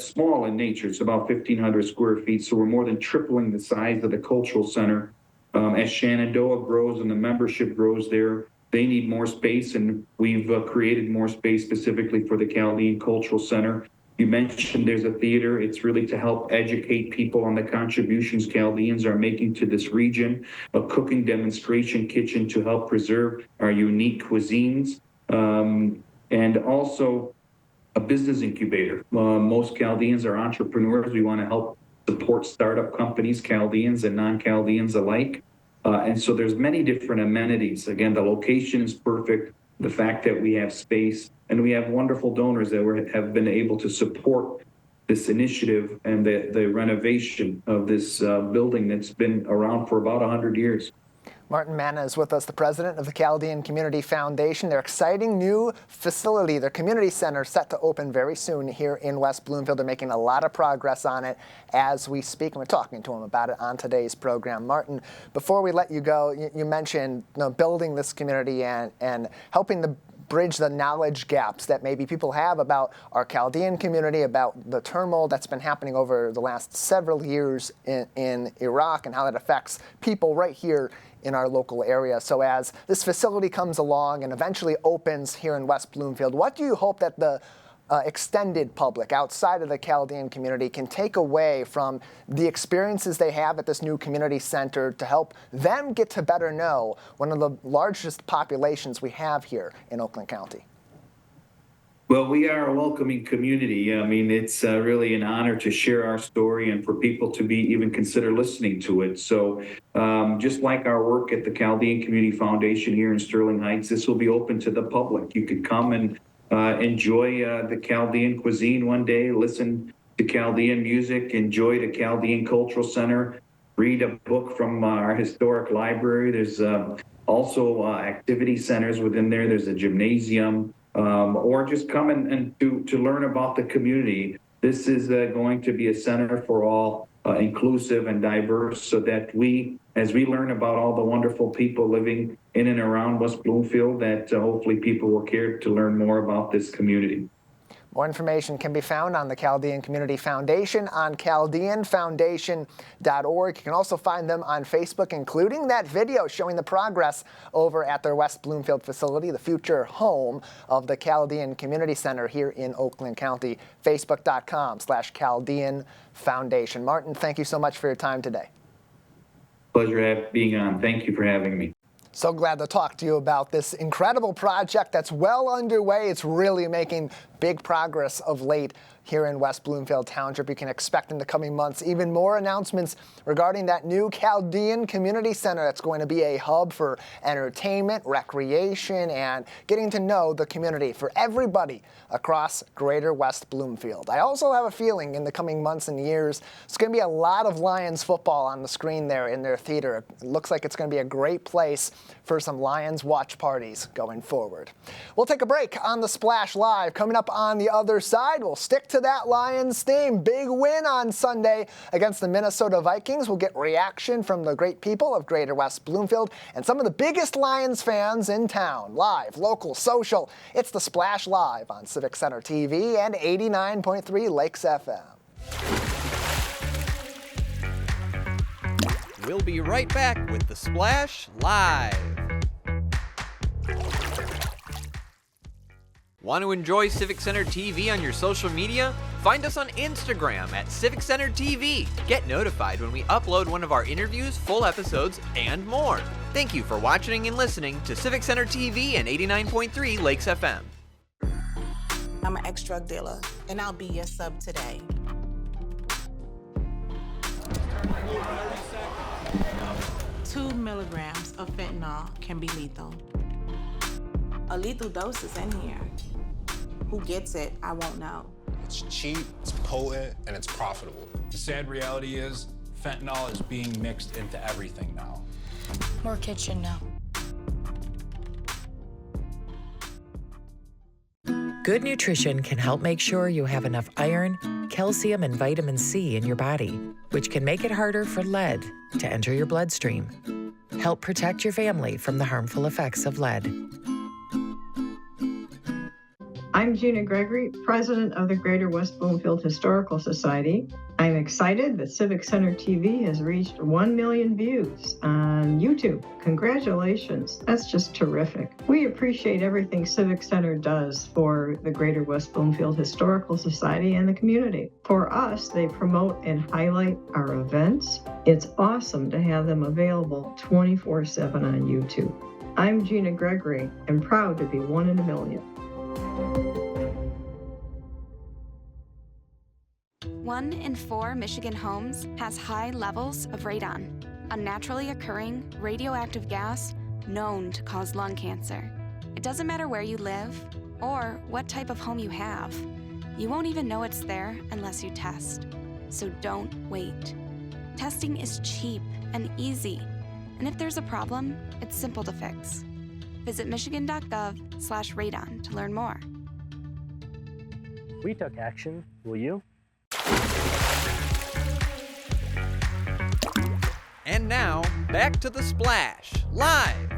small in nature. It's about 1,500 square feet, so we're more than tripling the size of the cultural center. As Shenandoah grows and the membership grows there, they need more space, and we've created more space specifically for the Chaldean Cultural Center. You mentioned there's a theater. It's really to help educate people on the contributions Chaldeans are making to this region, a cooking demonstration kitchen to help preserve our unique cuisines, and also a business incubator. Most Chaldeans are entrepreneurs. We want to help support startup companies, Chaldeans and non-Chaldeans alike. And so there's many different amenities. Again, the location is perfect. The fact that we have space, and we have wonderful donors that have been able to support this initiative and the renovation of this building that's been around for about 100 years. Martin Manna is with us, the president of the Chaldean Community Foundation. Their exciting new facility, their community center, set to open very soon here in West Bloomfield. They're making a lot of progress on it as we speak, and we're talking to them about it on today's program. Martin, before we let you go, you mentioned building this community and helping to bridge the knowledge gaps that maybe people have about our Chaldean community, about the turmoil that's been happening over the last several years in Iraq and how that affects people right here in our local area. So as this facility comes along and eventually opens here in West Bloomfield, what do you hope that the extended public outside of the Chaldean community can take away from the experiences they have at this new community center to help them get to better know one of the largest populations we have here in Oakland County? Well, we are a welcoming community. I mean, it's really an honor to share our story and for people to be even consider listening to it. So just like our work at the Chaldean Community Foundation here in Sterling Heights, this will be open to the public. You could come and enjoy the Chaldean cuisine one day, listen to Chaldean music, enjoy the Chaldean Cultural Center, read a book from our historic library. There's also activity centers within there. There's a gymnasium. Or just come and to learn about the community. This is going to be a center for all, inclusive and diverse, so that as we learn about all the wonderful people living in and around West Bloomfield, that hopefully people will care to learn more about this community. More information can be found on the Chaldean Community Foundation on chaldeanfoundation.org. You can also find them on Facebook, including that video showing the progress over at their West Bloomfield facility, the future home of the Chaldean Community Center here in Oakland County. Facebook.com/Chaldean Foundation. Martin, thank you so much for your time today. Pleasure being on. Thank you for having me. So glad to talk to you about this incredible project that's well underway. It's really making big progress of late here in West Bloomfield Township. You can expect in the coming months even more announcements regarding that new Chaldean Community Center that's going to be a hub for entertainment, recreation, and getting to know the community for everybody across greater West Bloomfield. I also have a feeling in the coming months and years, it's going to be a lot of Lions football on the screen there in their theater. It looks like it's going to be a great place for some Lions watch parties going forward. We'll take a break on the Splash Live. Coming up on the other side, we'll stick to that Lions theme. Big win on Sunday against the Minnesota Vikings. We'll get reaction from the great people of greater West Bloomfield and some of the biggest Lions fans in town. Live, local, social. It's the Splash Live on Civic Center TV and 89.3 Lakes FM. We'll be right back with the Splash Live. Want to enjoy Civic Center TV on your social media? Find us on Instagram at Civic Center TV. Get notified when we upload one of our interviews, full episodes, and more. Thank you for watching and listening to Civic Center TV and 89.3 Lakes FM. I'm an ex-drug dealer, and I'll be your sub today. Two milligrams of fentanyl can be lethal. A lethal dose is in here. Who gets it, I won't know. It's cheap, it's potent, and it's profitable. The sad reality is, fentanyl is being mixed into everything now. More kitchen now. Good nutrition can help make sure you have enough iron, calcium, and vitamin C in your body, which can make it harder for lead to enter your bloodstream. Help protect your family from the harmful effects of lead. I'm Gina Gregory, president of the Greater West Bloomfield Historical Society. I'm excited that Civic Center TV has reached 1 million views on YouTube. Congratulations, that's just terrific. We appreciate everything Civic Center does for the Greater West Bloomfield Historical Society and the community. For us, they promote and highlight our events. It's awesome to have them available 24/7 on YouTube. I'm Gina Gregory and proud to be 1 in a million. 1 in 4 Michigan homes has high levels of radon, a naturally occurring radioactive gas known to cause lung cancer. It doesn't matter where you live or what type of home you have. You won't even know it's there unless you test. So don't wait. Testing is cheap and easy, and if there's a problem, it's simple to fix. Visit michigan.gov/radon to learn more. We took action. Will you? And now, back to the Splash Live.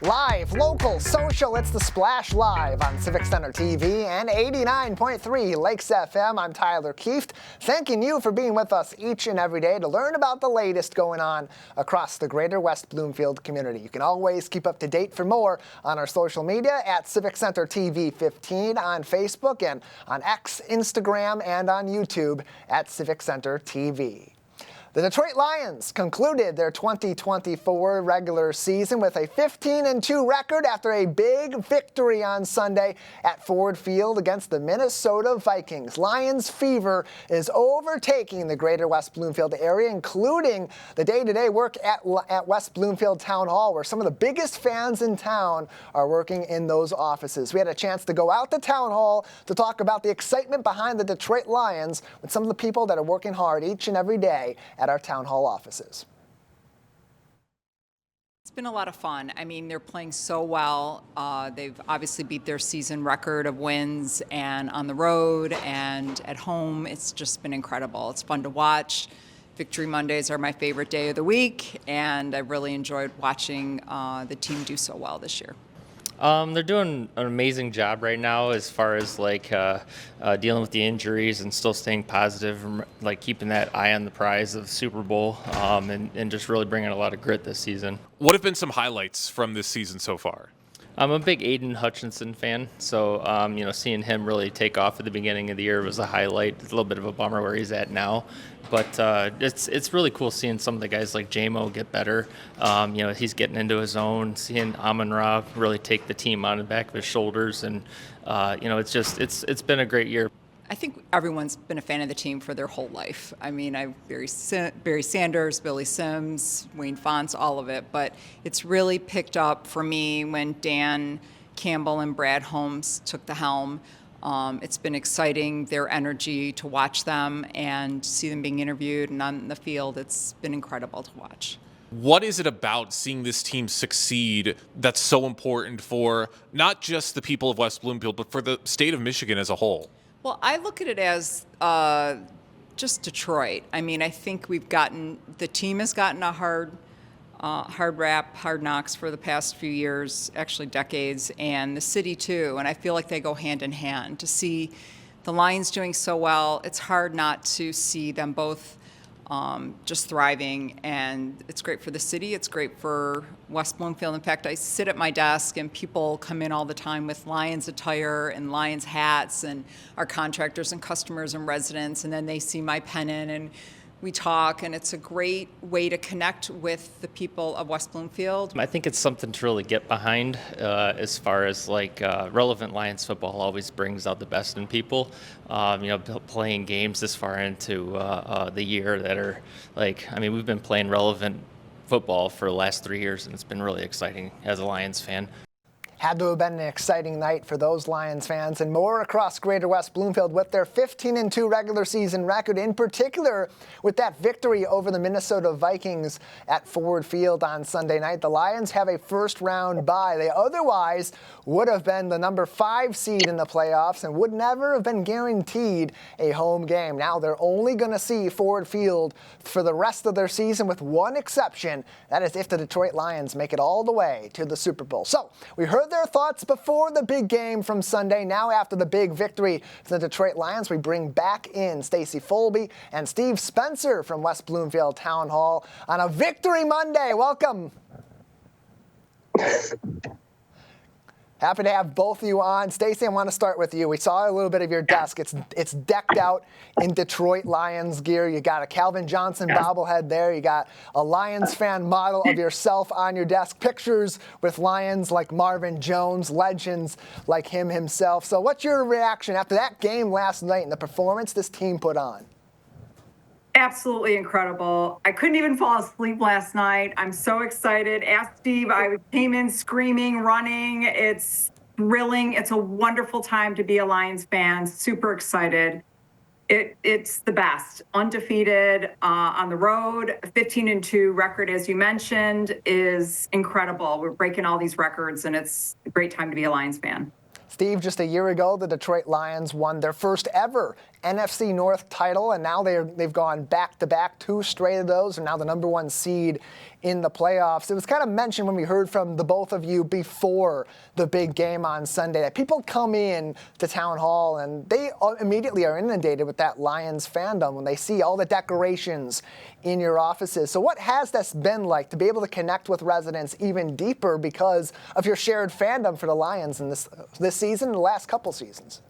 Live, local, social, it's the Splash Live on Civic Center TV and 89.3 Lakes FM. I'm Tyler Kieft, thanking you for being with us each and every day to learn about the latest going on across the greater West Bloomfield community. You can always keep up to date for more on our social media at Civic Center TV 15 on Facebook and on X, Instagram, and on YouTube at Civic Center TV. The Detroit Lions concluded their 2024 regular season with a 15-2 record after a big victory on Sunday at Ford Field against the Minnesota Vikings. Lions fever is overtaking the greater West Bloomfield area, including the day-to-day work at West Bloomfield Town Hall, where some of the biggest fans in town are working in those offices. We had a chance to go out to Town Hall to talk about the excitement behind the Detroit Lions with some of the people that are working hard each and every day at our Town Hall offices. It's been a lot of fun. I mean, they're playing so well. They've obviously beat their season record of wins, and on the road and at home, it's just been incredible. It's fun to watch. Victory Mondays are my favorite day of the week, and I really enjoyed watching the team do so well this year. They're doing an amazing job right now as far as dealing with the injuries and still staying positive, and like keeping that eye on the prize of the Super Bowl, and just really bringing a lot of grit this season. What have been some highlights from this season so far? I'm a big Aiden Hutchinson fan, so seeing him really take off at the beginning of the year was a highlight. It's a little bit of a bummer where he's at now, but it's really cool seeing some of the guys like J-Mo get better. He's getting into his own. Seeing Amon-Ra really take the team on the back of his shoulders, and it's been a great year. I think everyone's been a fan of the team for their whole life. I mean, Barry Sanders, Billy Sims, Wayne Fonts, all of it. But it's really picked up for me when Dan Campbell and Brad Holmes took the helm. It's been exciting, their energy, to watch them and see them being interviewed and on the field. It's been incredible to watch. What is it about seeing this team succeed that's so important for not just the people of West Bloomfield, but for the state of Michigan as a whole? Well, I look at it as just Detroit. I mean, I think the team has gotten a hard rap, hard knocks for the past few years, actually decades, and the city too. And I feel like they go hand in hand. To see the Lions doing so well, it's hard not to see them both just thriving, and it's great for the city. It's great for West Bloomfield. In fact, I sit at my desk and people come in all the time with Lions attire and Lions hats, and our contractors and customers and residents, and then they see my pennant and we talk, and it's a great way to connect with the people of West Bloomfield. I think it's something to really get behind as far as relevant Lions football always brings out the best in people. Playing games this far into the year that are we've been playing relevant football for the last 3 years, and it's been really exciting as a Lions fan. Had to have been an exciting night for those Lions fans and more across Greater West Bloomfield with their 15-2 regular season record, in particular with that victory over the Minnesota Vikings at Ford Field on Sunday night. The Lions have a first-round bye. They otherwise would have been the number 5 seed in the playoffs and would never have been guaranteed a home game. Now they're only going to see Ford Field for the rest of their season, with one exception. That is if the Detroit Lions make it all the way to the Super Bowl. So we heard their thoughts before the big game from Sunday. Now, after the big victory for the Detroit Lions, we bring back in Stacy Folby and Steve Spencer from West Bloomfield Town Hall on a Victory Monday. Welcome. Happy to have both of you on. Stacy, I want to start with you. We saw a little bit of your desk. It's decked out in Detroit Lions gear. You got a Calvin Johnson bobblehead there. You got a Lions fan model of yourself on your desk. Pictures with Lions like Marvin Jones, legends like him himself. So what's your reaction after that game last night and the performance this team put on? Absolutely incredible. I couldn't even fall asleep last night. I'm so excited. Ask Steve, I came in screaming, running. It's thrilling. It's a wonderful time to be a Lions fan. Super excited. It's the best. Undefeated on the road. 15-2 record, as you mentioned, is incredible. We're breaking all these records, and it's a great time to be a Lions fan. Steve, just a year ago, the Detroit Lions won their first ever NFC North title, and now they've gone back-to-back, 2 straight of those, and now the number 1 seed in the playoffs. It was kind of mentioned when we heard from the both of you before the big game on Sunday that people come in to Town Hall and they immediately are inundated with that Lions fandom when they see all the decorations in your offices. So what has this been like to be able to connect with residents even deeper because of your shared fandom for the Lions in this season and the last couple seasons?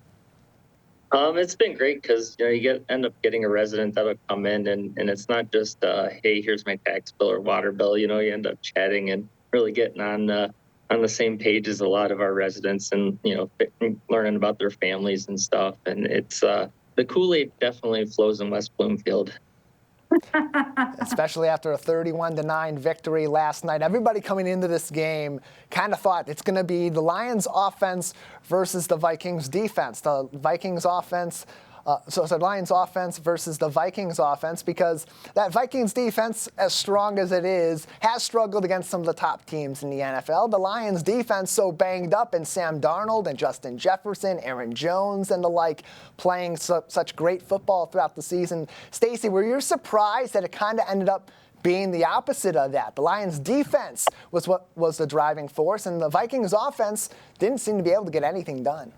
It's been great because you end up getting a resident that'll come in and it's not just hey, here's my tax bill or water bill. You end up chatting and really getting on the same page as a lot of our residents, and learning about their families and stuff. And it's the Kool-Aid definitely flows in West Bloomfield. Especially after a 31-9 victory last night. Everybody coming into this game kind of thought it's going to be the Lions offense versus the Vikings defense. The Vikings offense, so it's the Lions offense versus the Vikings offense, because that Vikings defense, as strong as it is, has struggled against some of the top teams in the NFL. The Lions defense so banged up, and Sam Darnold and Justin Jefferson, Aaron Jones and the like playing such great football throughout the season. Stacey, were you surprised that it kind of ended up being the opposite of that. The Lions' defense was what was the driving force, and the Vikings' offense didn't seem to be able to get anything done.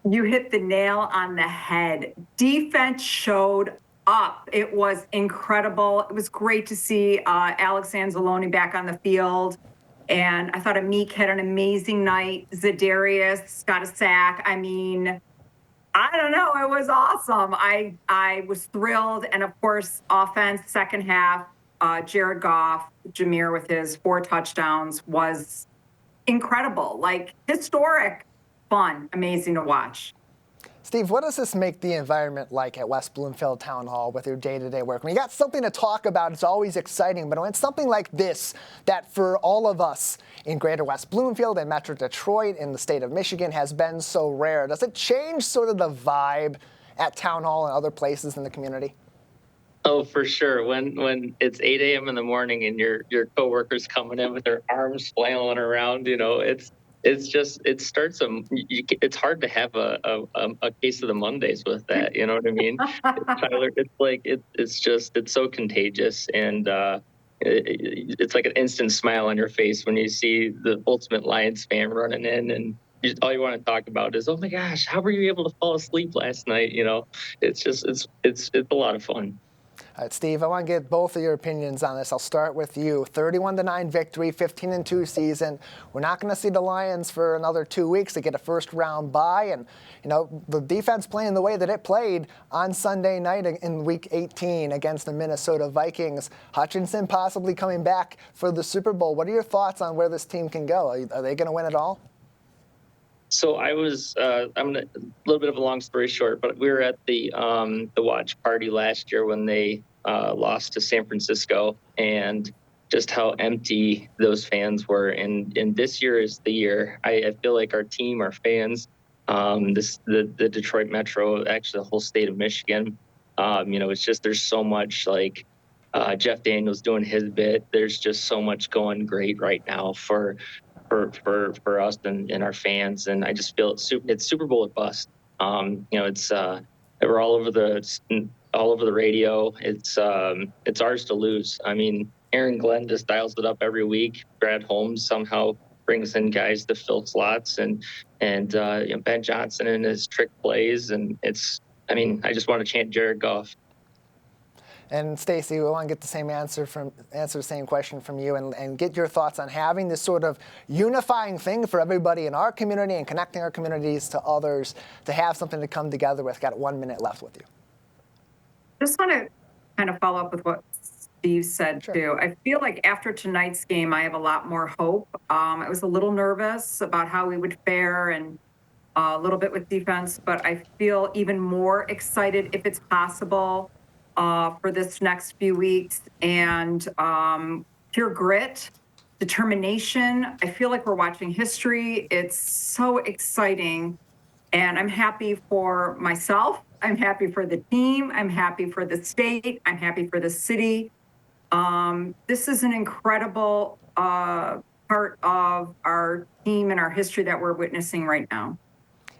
You hit the nail on the head. Defense showed up. It was incredible. It was great to see Alex Anzalone back on the field. And I thought Amik had an amazing night. Za'Darius got a sack. I mean, I don't know. It was awesome. I was thrilled. And of course, offense, second half, Jared Goff, Jameer with his 4 touchdowns was incredible, like historic, fun, amazing to watch. Steve, what does this make the environment like at West Bloomfield Town Hall with your day-to-day work? When you got something to talk about, it's always exciting, but when it's something like this, that for all of us in Greater West Bloomfield and Metro Detroit in the state of Michigan has been so rare, does it change sort of the vibe at Town Hall and other places in the community? Oh, for sure. When it's 8 a.m. in the morning and your coworkers coming in with their arms flailing around, it's hard to have a case of the Mondays with that. You know what I mean? Tyler, it's so contagious, and it's like an instant smile on your face when you see the ultimate Lions fan running in, and all you want to talk about is, oh my gosh, how were you able to fall asleep last night? It's a lot of fun. All right, Steve, I want to get both of your opinions on this. I'll start with you. 31-9 victory, 15-2 season. We're not going to see the Lions for another 2 weeks to get a first-round bye. And, the defense playing the way that it played on Sunday night in Week 18 against the Minnesota Vikings. Hutchinson possibly coming back for the Super Bowl. What are your thoughts on where this team can go? Are they going to win it all? So I'm a little bit of a long story short, but we were at the watch party last year when they lost to San Francisco, and just how empty those fans were. And this year is the year. I feel like our team, our fans, the Detroit Metro, actually the whole state of Michigan, it's just, there's so much, like Jeff Daniels doing his bit. There's just so much going great right now for us and our fans, and I just feel it's Super Bowl at bust. We're all over the radio. It's ours to lose. I mean, Aaron Glenn just dials it up every week. Brad Holmes somehow brings in guys to fill slots, and Ben Johnson and his trick plays, and I just want to chant Jared Goff. And Stacy, we want to get the same question from you and get your thoughts on having this sort of unifying thing for everybody in our community and connecting our communities to others to have something to come together with. Got 1 minute left with you. Just want to kind of follow up with what Steve said, too. I feel like after tonight's game, I have a lot more hope. I was a little nervous about how we would fare and a little bit with defense, but I feel even more excited, if it's possible, for this next few weeks, and pure grit, determination. I feel like we're watching history. It's so exciting, and I'm happy for myself. I'm happy for the team. I'm happy for the state. I'm happy for the city. This is an incredible part of our team and our history that we're witnessing right now.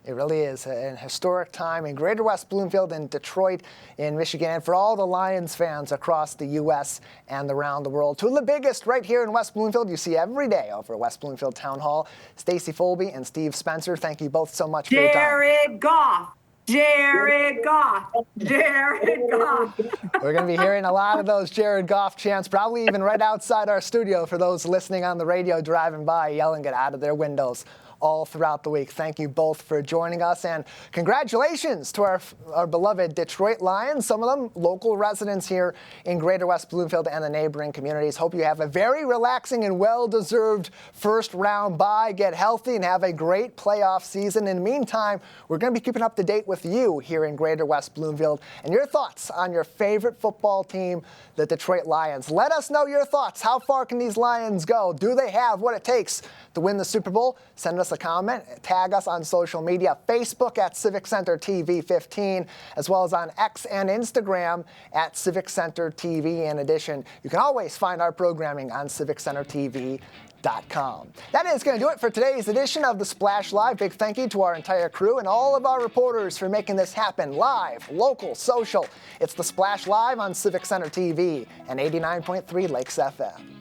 It really is an historic time in Greater West Bloomfield and Detroit in Michigan, and for all the Lions fans across the U.S. and around the world. Two of the biggest right here in West Bloomfield you see every day over at West Bloomfield Town Hall. Stacy Folby and Steve Spencer, thank you both so much for your time. Jared Goff. Jared Goff. Jared Goff. We're going to be hearing a lot of those Jared Goff chants, probably even right outside our studio for those listening on the radio driving by, yelling it out of their windows all throughout the week. Thank you both for joining us, and congratulations to our beloved Detroit Lions, some of them local residents here in Greater West Bloomfield and the neighboring communities. Hope you have a very relaxing and well-deserved first round bye. Get healthy and have a great playoff season. In the meantime, we're going to be keeping up to date with you here in Greater West Bloomfield and your thoughts on your favorite football team, the Detroit Lions. Let us know your thoughts. How far can these Lions go? Do they have what it takes to win the Super Bowl? Send us a comment, tag us on social media, Facebook at Civic Center TV 15, as well as on X and Instagram at Civic Center TV. In addition, you can always find our programming on CivicCenterTV.com. That is going to do it for today's edition of the Splash Live. Big thank you to our entire crew and all of our reporters for making this happen live, local, social. It's the Splash Live on Civic Center TV and 89.3 Lakes FM.